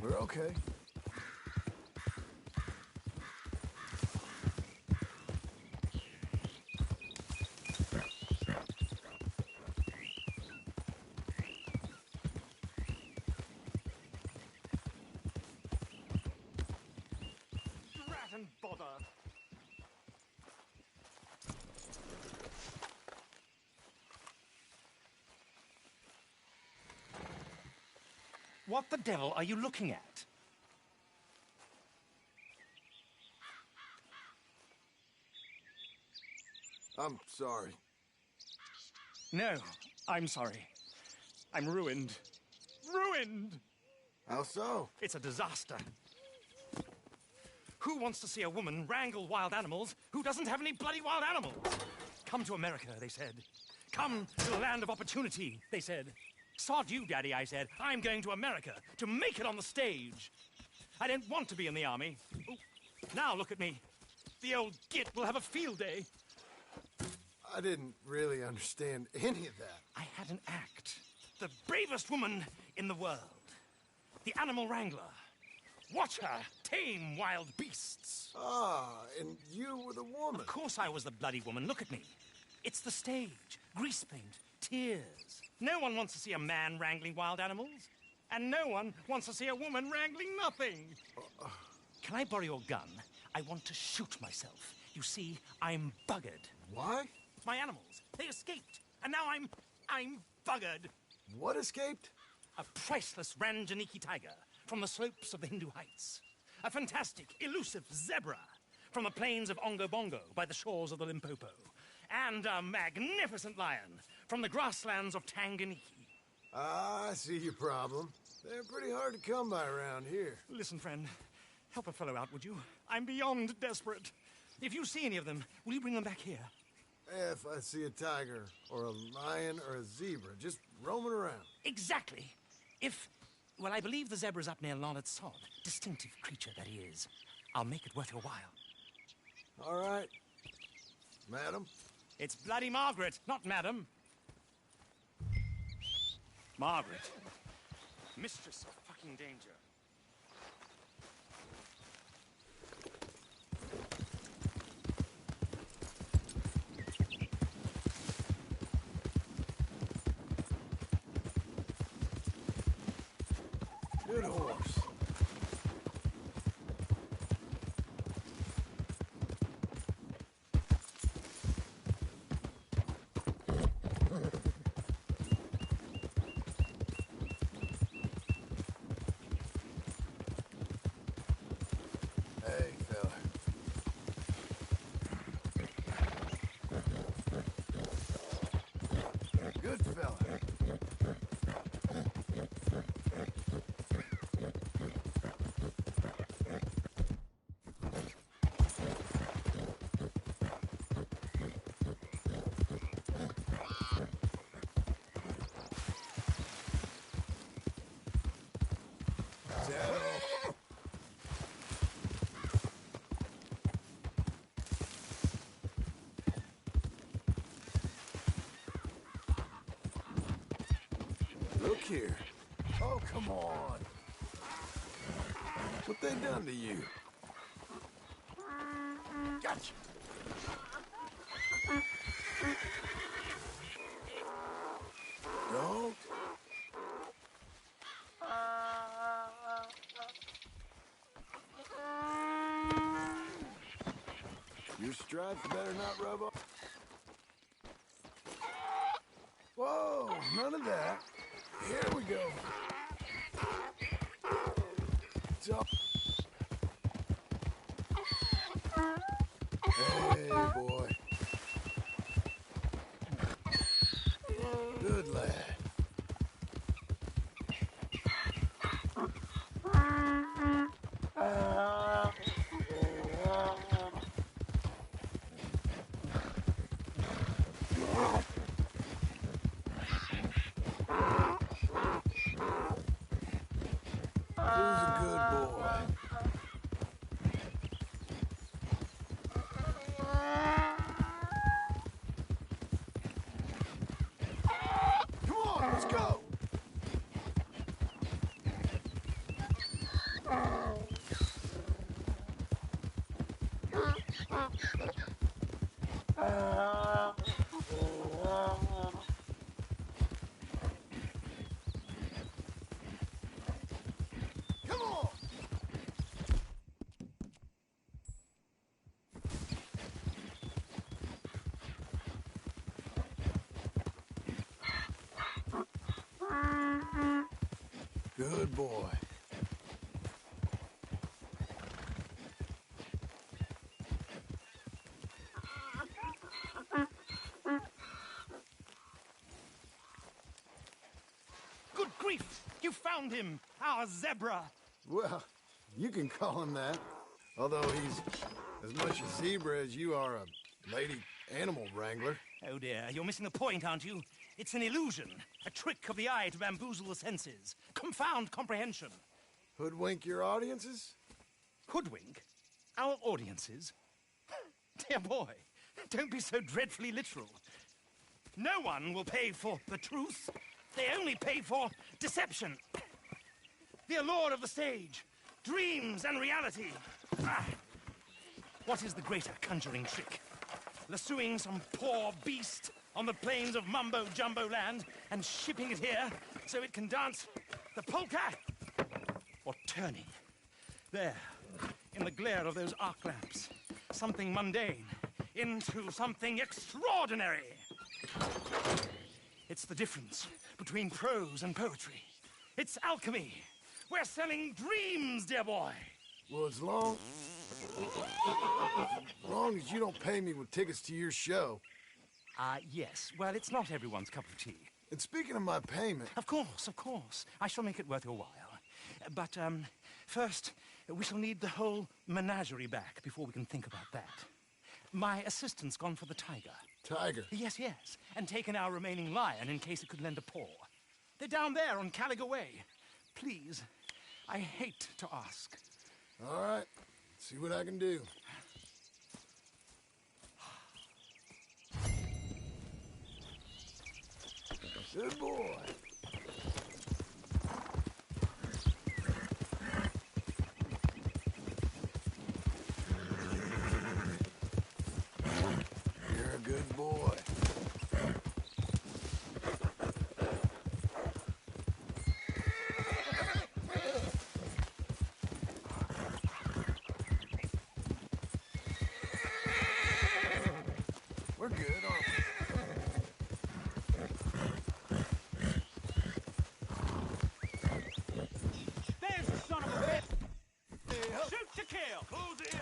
We're okay. Rat and bother. What the devil are you looking at? I'm sorry. No, I'm sorry. I'm ruined. Ruined! How so? It's a disaster. Who wants to see a woman wrangle wild animals who doesn't have any bloody wild animals? Come to America, they said. Come to the land of opportunity, they said. Sod you, Daddy, I said. I'm going to America to make it on the stage. I don't want to be in the army. Ooh, now look at me. The old git will have a field day. I didn't really understand any of that. I had an act. The bravest woman in the world. The animal wrangler. Watch her tame wild beasts. Ah, and you were the woman. Of course I was the bloody woman. Look at me. It's the stage. Grease paint. Tears. No one wants to see a man wrangling wild animals. And no one wants to see a woman wrangling nothing. Can I borrow your gun? I want to shoot myself. You see, I'm buggered. Why? My animals, they escaped. And now I'm buggered. What escaped? A priceless Ranjaniki tiger from the slopes of the Hindu Heights. A fantastic, elusive zebra from the plains of Ongo Bongo by the shores of the Limpopo. And a magnificent lion from the grasslands of Tanganyika. Ah, I see your problem. They're pretty hard to come by around here. Listen, friend, help a fellow out, would you? I'm beyond desperate. If you see any of them, will you bring them back here? If I see a tiger, or a lion, or a zebra, just roaming around. Exactly. Well, I believe the zebra's up near Larned Sod. Distinctive creature that he is. I'll make it worth your while. All right. Madam? It's bloody Margaret, not Madam. Margaret. Mistress of fucking danger. Good horse. Hey, fella. Good fella. Look here. Oh, come on. What they done to you? Gotcha. Don't. Your stripes better not rub off. Whoa, none of that. Here we go. It's all... Hey, boy. Good lad. Who's a good boy? Come on, let's go. Come on! Good boy. Good grief! You found him! Our zebra! Well, you can call him that. Although he's as much a zebra as you are a lady animal wrangler. Oh dear, you're missing the point, aren't you? It's an illusion, a trick of the eye to bamboozle the senses, confound comprehension. Hoodwink your audiences? Hoodwink? Our audiences? Dear boy, don't be so dreadfully literal. No one will pay for the truth. They only pay for deception. The allure of the stage, dreams and reality. Ah. What is the greater conjuring trick? Lassoing some poor beast on the plains of mumbo-jumbo land and shipping it here so it can dance the polka? Or turning, there, in the glare of those arc lamps, something mundane into something extraordinary? It's the difference between prose and poetry. It's alchemy. We're selling dreams, dear boy. Well, as long as you don't pay me with tickets to your show. Yes. Well, it's not everyone's cup of tea. And speaking of my payment... Of course, of course. I shall make it worth your while. But, first, we shall need the whole menagerie back before we can think about that. My assistant's gone for the tiger. Tiger? Yes, yes. And taken our remaining lion in case it could lend a paw. They're down there on Caligo Way. Please, I hate to ask. All right. See what I can do. Good boy. You're a good boy. We're good, aren't we? There's the son of a bitch! Shoot to kill! Close it in!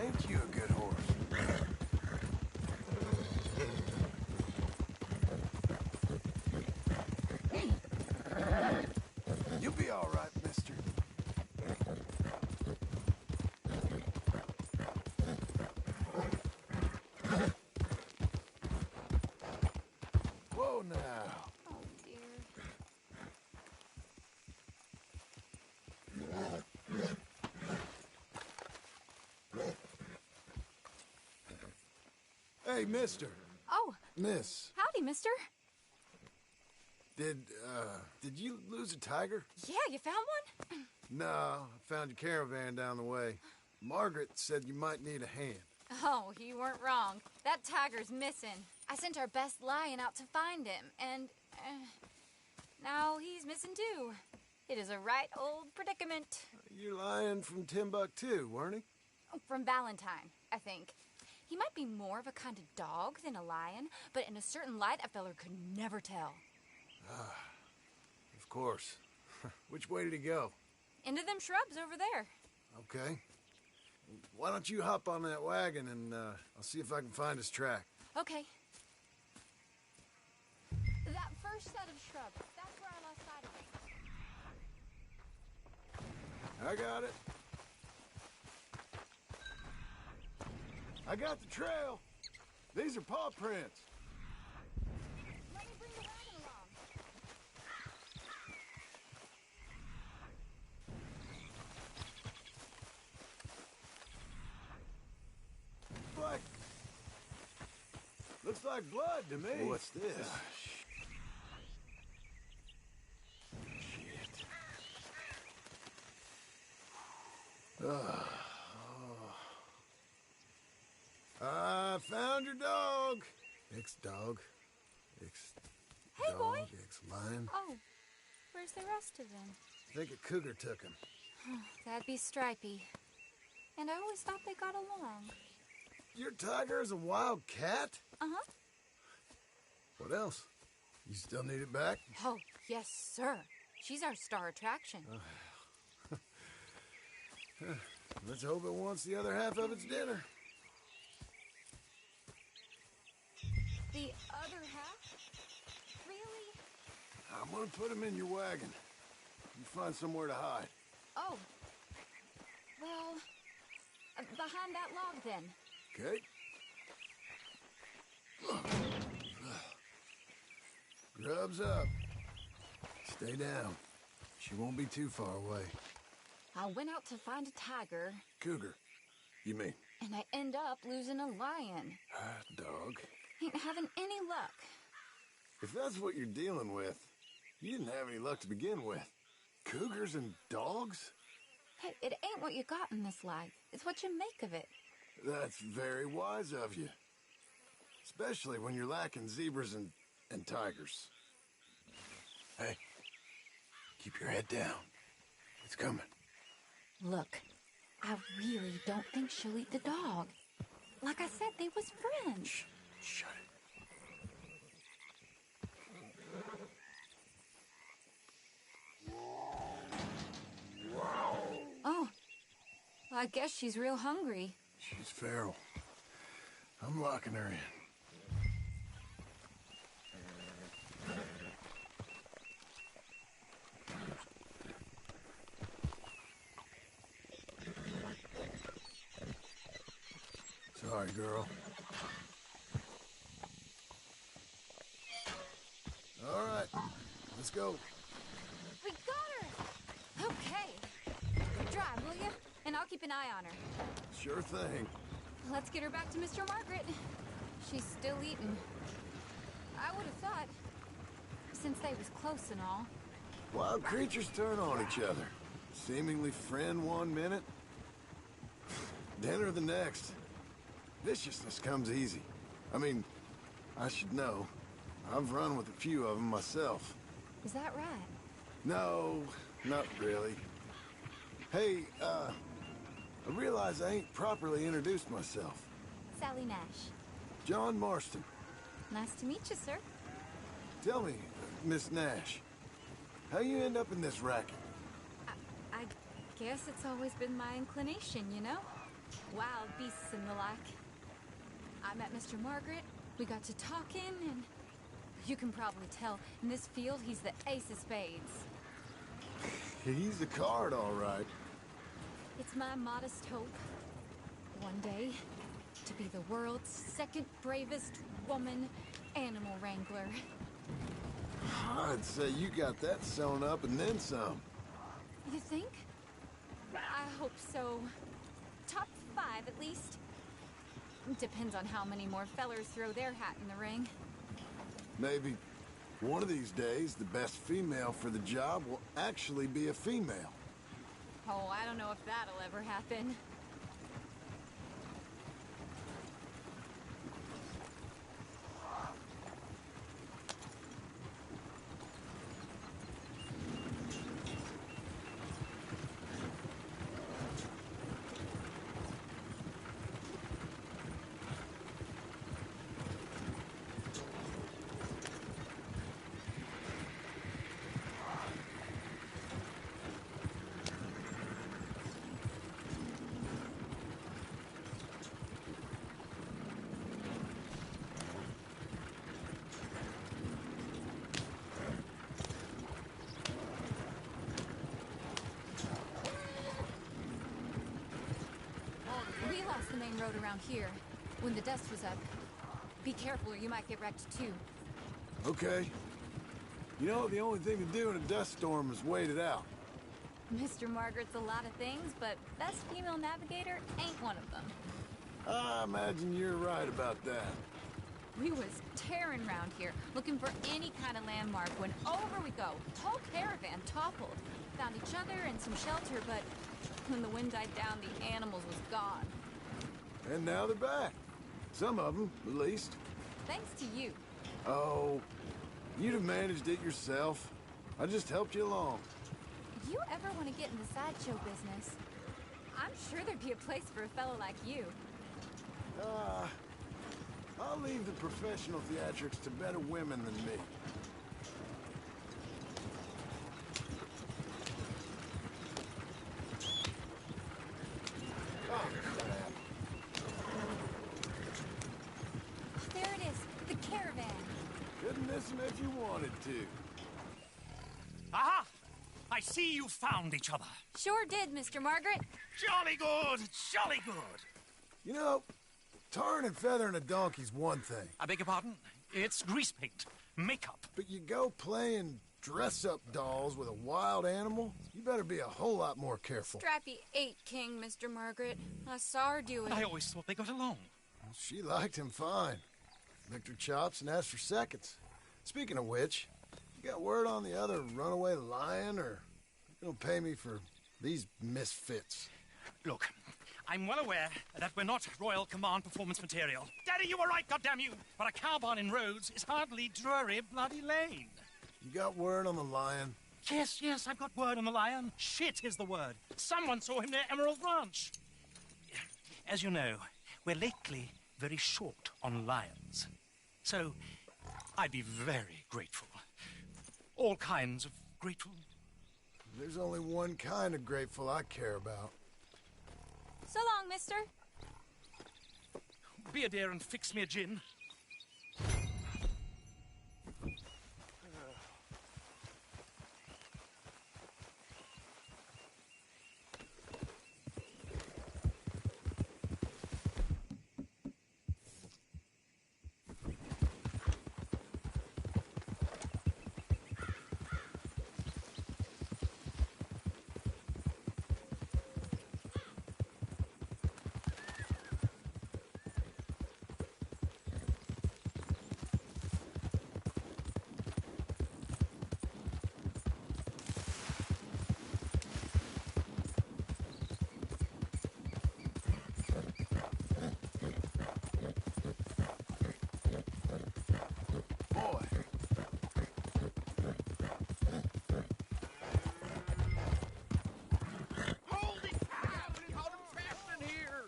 Ain't you a good horse? You'll be all right, mister. Whoa, now. Oh, dear. Hey, mister. Oh, Miss, howdy, mister. did you lose a tiger? Yeah, you found one? No, I found your caravan down the way. Margaret said you might need a hand. Oh, you weren't wrong. That tiger's missing. I sent our best lion out to find him, and now he's missing too. It is a right old predicament. You're lying from Timbuktu, weren't he? From Valentine, I think. He might be more of a kind of dog than a lion, but in a certain light, a feller could never tell. Of course. Which way did he go? Into them shrubs over there. Okay. Why don't you hop on that wagon and I'll see if I can find his track. Okay. That first set of shrubs, that's where I lost sight of him. I got it. I got the trail. These are paw prints. Looks like blood to me. What's this? Shit. I found your dog. Ex-dog. Hey, boy. Ex-lion. Oh, where's the rest of them? I think a cougar took him. That'd be Stripey. And I always thought they got along. Your tiger is a wild cat? Uh-huh. What else? You still need it back? Oh, yes, sir. She's our star attraction. Let's hope it wants the other half of its dinner. The other half? Really? I'm gonna put him in your wagon. You find somewhere to hide. Oh. Well, behind that log, then. Okay? Grub's up. Stay down. She won't be too far away. I went out to find a tiger, Cougar, you mean? and I end up losing a lion. Dog. Ain't having any luck. If that's what you're dealing with, you didn't have any luck to begin with. Cougars and dogs? Hey, it ain't what you got in this life. It's what you make of it. That's very wise of you. Especially when you're lacking zebras and tigers. Hey, keep your head down. It's coming. Look, I really don't think she'll eat the dog. Like I said, they was friends. Shh, shut it. Oh, I guess she's real hungry. She's feral. I'm locking her in. Sorry, girl. All right, let's go. We got her! Okay. Drive, will you? And I'll keep an eye on her. Sure thing. Let's get her back to Mr. Margaret. She's still eating. I would have thought, since they was close and all. Wild creatures turn on each other. Seemingly friend one minute, dinner the next. Viciousness comes easy. I mean, I should know. I've run with a few of them myself. Is that right? No, not really. Hey, I realize I ain't properly introduced myself. Sally Nash. John Marston. Nice to meet you, sir. Tell me, Miss Nash, how you end up in this racket? I guess it's always been my inclination, you know? Wild beasts and the like. I met Mr. Margaret, we got to talking, and you can probably tell, in this field, he's the ace of spades. He's a card, all right. It's my modest hope, one day, to be the world's second bravest woman animal wrangler. I'd say you got that sewn up and then some. You think? I hope so. Top 5, at least. Depends on how many more fellers throw their hat in the ring. Maybe one of these days, the best female for the job will actually be a female. Oh, I don't know if that'll ever happen. We lost the main road around here when the dust was up. Be careful or you might get wrecked too. Okay. You know, the only thing to do in a dust storm is wait it out. Mr. Margaret's a lot of things, but best female navigator ain't one of them. I imagine you're right about that. We was tearing around here, looking for any kind of landmark when over we go. Whole caravan toppled. Found each other and some shelter, but when the wind died down, the animals was gone. And now they're back. Some of them, at least. Thanks to you. Oh, you'd have managed it yourself. I just helped you along. You ever want to get in the sideshow business? I'm sure there'd be a place for a fellow like you. I'll leave the professional theatrics to better women than me. Oh, There it is, the caravan. couldn't miss him if you wanted to. Aha! I see you found each other. Sure did, Mr. Margaret. Jolly good, jolly good. You know, tarring and feathering a donkey's one thing, I beg your pardon? It's grease paint, makeup. but you go playing dress-up dolls with a wild animal, you better be a whole lot more careful. Strappy ate King, Mr. Margaret. I saw her do it. I always thought they got along. Well, she liked him fine. Licked her chops and asked for seconds. Speaking of which, you got word on the other runaway lion, or you gonna pay me for these misfits? Look, I'm well aware that we're not Royal Command performance material. Daddy, you were right, goddammit you! But a cow barn in Rhodes is hardly Drury Bloody Lane. You got word on the lion? Yes, I've got word on the lion. Shit is the word. Someone saw him near Emerald Ranch. As you know, we're lately very short on lions. So, I'd be very grateful. All kinds of grateful. There's only one kind of grateful I care about. So long, mister. Be a dear and fix me a gin. Boy, Holy cow! We caught him trapped in here!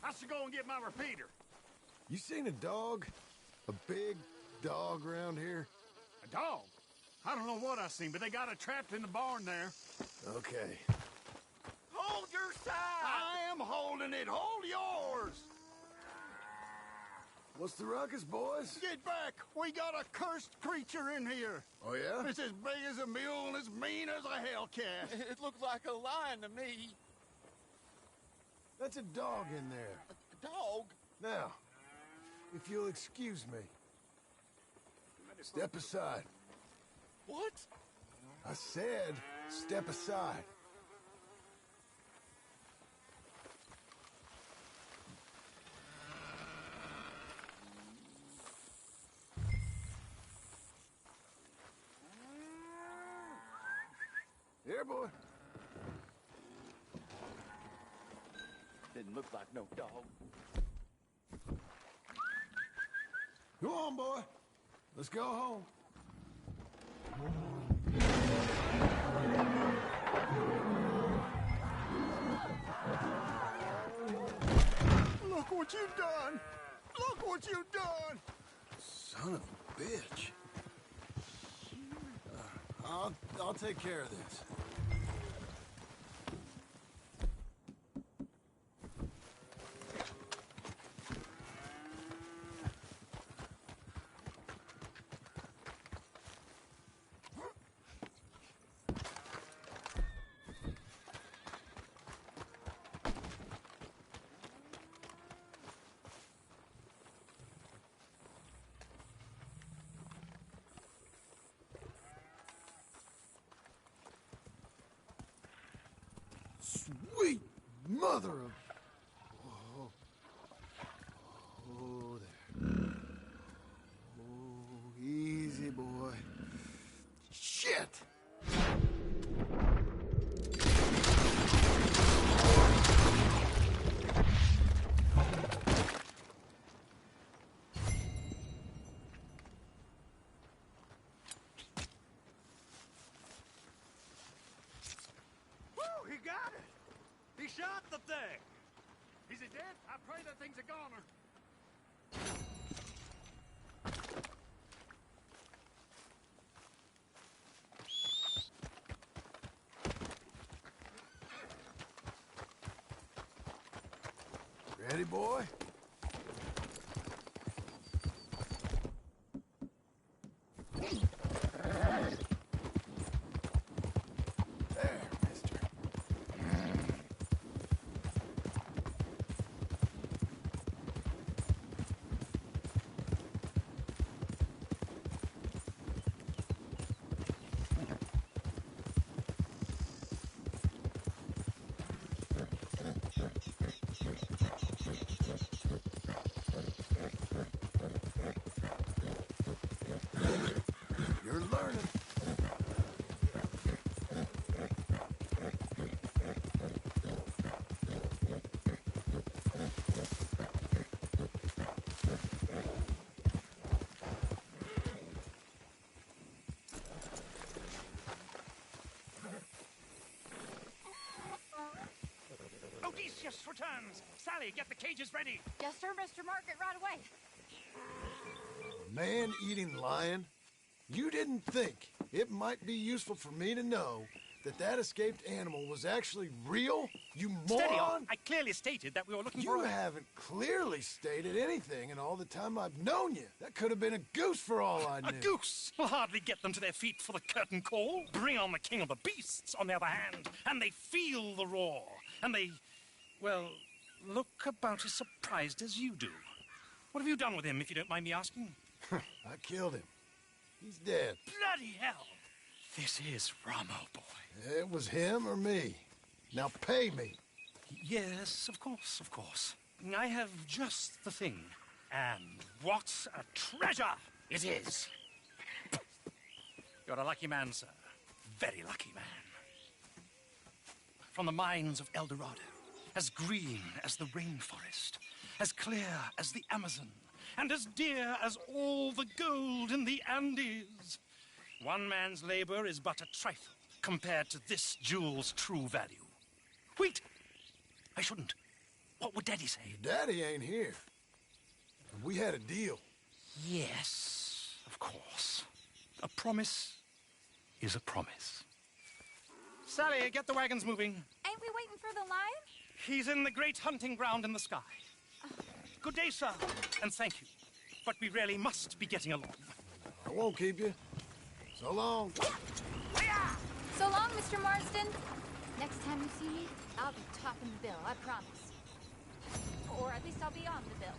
I should go and get my repeater. you seen a dog? A big dog around here? A dog? I don't know what I seen, but they got it trapped in the barn there. Okay. Hold your side! I am holding it. Hold yours! What's the ruckus, boys? Get back! We got a cursed creature in here. Oh, yeah? It's as big as a mule and as mean as a hellcat. It looked like a lion to me. That's a dog in there. A dog? Now, if you'll excuse me, step aside. What? I said, step aside. Here, boy. Didn't look like no dog. Go on, boy. Let's go home. Look what you've done! Look what you've done! Son of a bitch. I'll take care of this. Sweet mother of... Oh, there. shot the thing? Is it dead? I pray that thing's a goner. Ready, boy? There, mister. You're learning. Odysseus returns! Sally, get the cages ready! Yes, sir, Mr. Margaret, right away. Man-eating lion? You didn't think it might be useful for me to know that that escaped animal was actually real? You Steady on! moron! I clearly stated that we were looking for You a... haven't clearly stated anything in all the time I've known you. That could have been a goose for all I knew. A goose will hardly get them to their feet for the curtain call. Bring on the king of the beasts, on the other hand, and they feel the roar. And they, well, look about as surprised as you do. What have you done with him, if you don't mind me asking? I killed him. He's dead. Bloody hell! This is Ramo, boy. It was him or me. Now pay me. Yes, of course, of course. I have just the thing. And what a treasure it is! You're a lucky man, sir. Very lucky man. From the mines of El Dorado, as green as the rainforest, as clear as the Amazon, and as dear as all the gold in the Andes. One man's labor is but a trifle compared to this jewel's true value. Wait! I shouldn't. What would Daddy say? Your daddy ain't here. We had a deal. Yes, of course. A promise is a promise. Sally, get the wagons moving. Ain't we waiting for the lion? He's in the great hunting ground in the sky. Good day, sir, and thank you. But we really must be getting along. I won't keep you. So long. So long, Mr. Marsden. Next time you see me, I'll be topping the bill, I promise. Or at least I'll be on the bill.